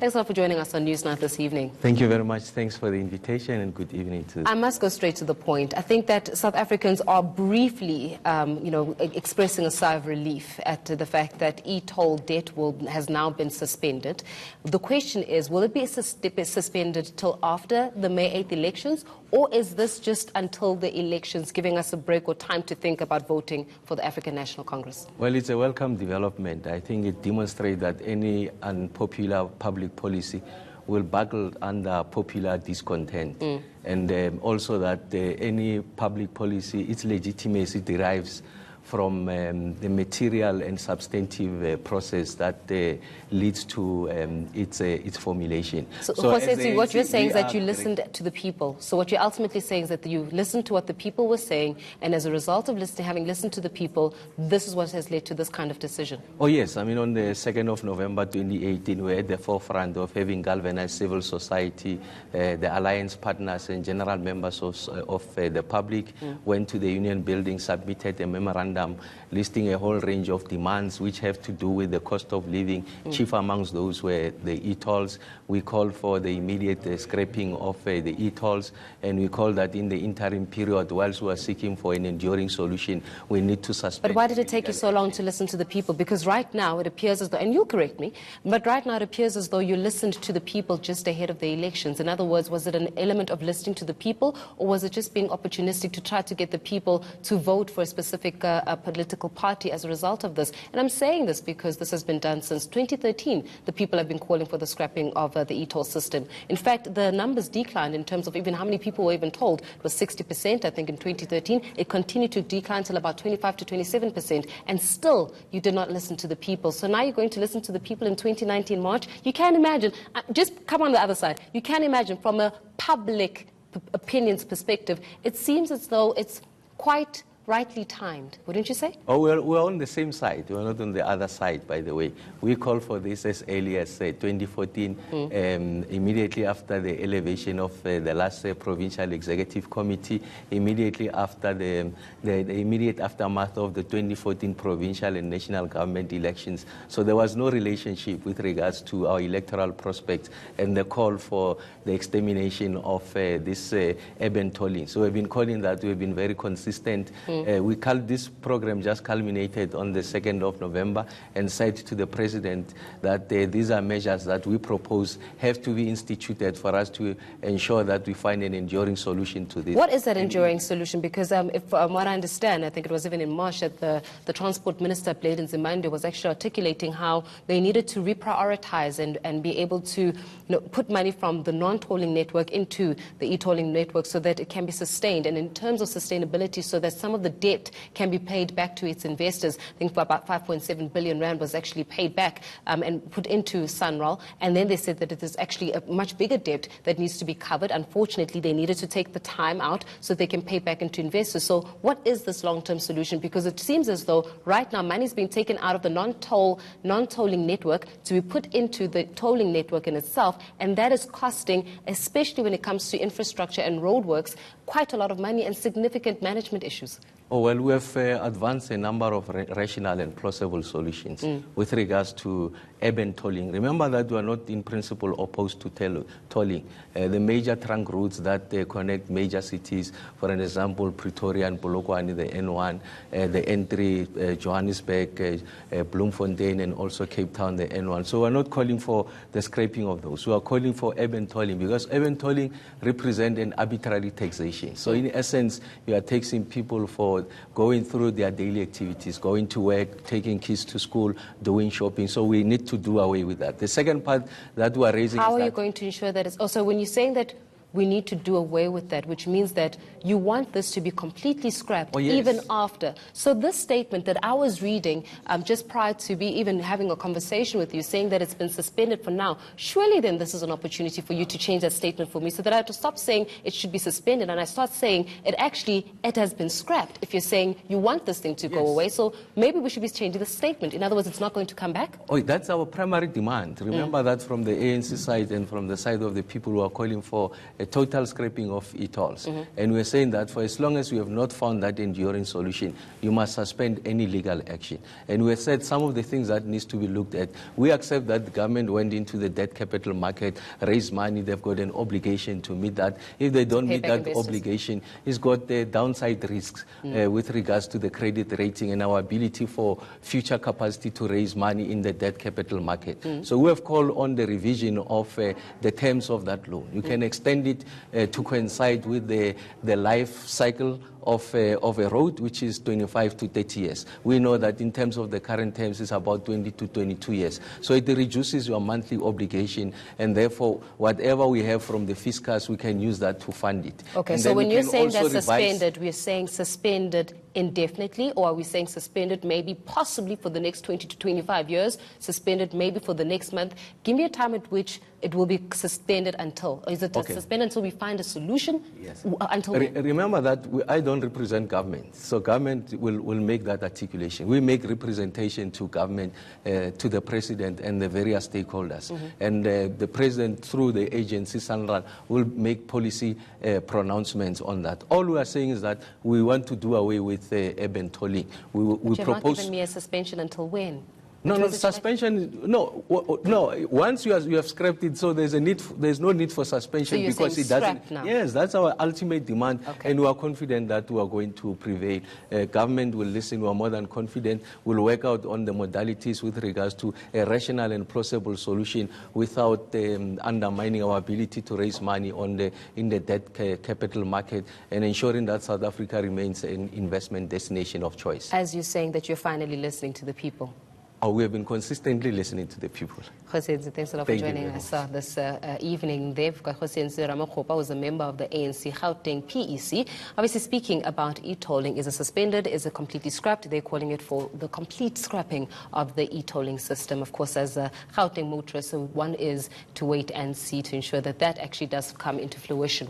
Thanks a lot for joining us on Newsnight this evening. Thank you very much. Thanks for the invitation and good evening to you. I must go straight to the point. I think that South Africans are briefly, expressing a sigh of relief at the fact that e-toll debt has now been suspended. The question is, will it be suspended till after the May 8th elections, or is this just until the elections, giving us a break or time to think about voting for the African National Congress? Well, it's a welcome development. I think it demonstrates that any unpopular public policy will buckle under popular discontent. And also that any public policy, its legitimacy derives from the material and substantive process that leads to its formulation. So Jose, what you're saying is that you listened to the people. So what you're ultimately saying is that you listened to what the people were saying, and as a result of having listened to the people, this is what has led to this kind of decision. Oh yes, I mean on the 2nd of November 2018, we're at the forefront of having galvanized civil society, the alliance partners and general members of the public went to the union building, submitted a memorandum listing a whole range of demands which have to do with the cost of living. Chief amongst those were the e-tolls. We called for the immediate scrapping of the e-tolls, and we called that in the interim period, whilst we are seeking for an enduring solution, we need to suspend. But why did it take you so long to listen to the people? Because right now it appears as though, and you'll correct me, but right now it appears as though you listened to the people just ahead of the elections. In other words, was it an element of listening to the people, or was it just being opportunistic to try to get the people to vote for a specific political party as a result of this? And I'm saying this because this has been done since 2013. The people have been calling for the scrapping of the e-toll system. In fact, the numbers declined in terms of even how many people were even told. It was 60%, I think, in 2013. It continued to decline till about 25 to 27%, and still you did not listen to the people. So now you're going to listen to the people in 2019 March. You can't imagine, just come on the other side, you can't imagine from a public opinions perspective, it seems as though it's quite rightly timed, wouldn't you say? Oh, we're on the same side. We're not on the other side, by the way. We called for this as early as 2014, immediately after the elevation of the last provincial executive committee, immediately after the immediate aftermath of the 2014 provincial and national government elections. So there was no relationship with regards to our electoral prospects and the call for the extermination of this urban tolling. So we've been calling that. We've been very consistent. This program just culminated on the 2nd of November and said to the President that these are measures that we propose have to be instituted for us to ensure that we find an enduring solution to this. What is that enduring solution? Because from what I understand, I think it was even in March that the Transport Minister, Blade Nzimande, was actually articulating how they needed to reprioritize and be able to put money from the non-tolling network into the e-tolling network so that it can be sustained. And in terms of sustainability, so that some of the debt can be paid back to its investors. I think for about 5.7 billion rand was actually paid back and put into Sanral. And then they said that it is actually a much bigger debt that needs to be covered. Unfortunately, they needed to take the time out so they can pay back into investors. So what is this long-term solution? Because it seems as though right now money is being taken out of the non-tolling network to be put into the tolling network in itself. And that is costing, especially when it comes to infrastructure and roadworks, quite a lot of money and significant management issues. Oh, well, we have advanced a number of rational and plausible solutions with regards to urban tolling. Remember that we are not in principle opposed to tolling. The major trunk routes that connect major cities, for an example, Pretoria and Polokwane, the N1, the N3, Johannesburg, Bloemfontein, and also Cape Town, the N1. So we're not calling for the scraping of those. We are calling for urban tolling because urban tolling represents an arbitrary taxation. So in essence, you are taxing people for going through their daily activities, going to work, taking kids to school, doing shopping. So we need to do away with that. The second part that we are raising How are you going to ensure that it's also, when you're saying that we need to do away with that, which means that you want this to be completely scrapped, even after. So this statement that I was reading just prior to even having a conversation with you, saying that it's been suspended for now, surely then this is an opportunity for you to change that statement for me so that I have to stop saying it should be suspended and I start saying it has been scrapped. If you're saying you want this thing to go away, so maybe we should be changing the statement. In other words, it's not going to come back? Oh, that's our primary demand. Remember that from the ANC side and from the side of the people who are calling for a total scrapping of e-tolls. And we're saying that for as long as we have not found that enduring solution, you must suspend any legal action. And we said some of the things that needs to be looked at. We accept that the government went into the debt capital market, raised money, they've got an obligation to meet that. If they don't meet that obligation, it's got the downside risks with regards to the credit rating and our ability for future capacity to raise money in the debt capital market. So we have called on the revision of the terms of that loan. You can extend it to coincide with the life cycle of a road, which is 25 to 30 years. We know that in terms of the current terms, it's about 20 to 22 years. So it reduces your monthly obligation, and therefore, whatever we have from the fiscus, we can use that to fund it. Okay, and so when you're saying that's suspended, we're saying suspended indefinitely, or are we saying suspended maybe possibly for the next 20 to 25 years, suspended maybe for the next month? Give me a time at which it will be suspended until. Or is it suspended until we find a solution? Yes. Until when? Remember that I don't represent government, so government will make that articulation. We make representation to government, to the president and the various stakeholders. And the president, through the agency Sanral, will make policy pronouncements on that. All we are saying is that we want to do away with urban tolling. We You're propose. not giving me a suspension until when? No, suspension. No. Once you have scrapped it, so there's no need for suspension, so because it doesn't. Now. Yes, that's our ultimate demand, and we are confident that we are going to prevail. Government will listen. We are more than confident. We'll work out on the modalities with regards to a rational and plausible solution without undermining our ability to raise money in the debt capital market, and ensuring that South Africa remains an investment destination of choice. As you're saying that you're finally listening to the people. We have been consistently listening to the people. Khosenzi, thanks a lot for joining us this evening. They've got Khosenzi Ramakgopa, who's a member of the ANC Gauteng PEC. Obviously speaking about e-tolling, is it suspended, is it completely scrapped? They're calling it for the complete scrapping of the e-tolling system. Of course, as a Gauteng motorist, so one is to wait and see to ensure that that actually does come into fruition.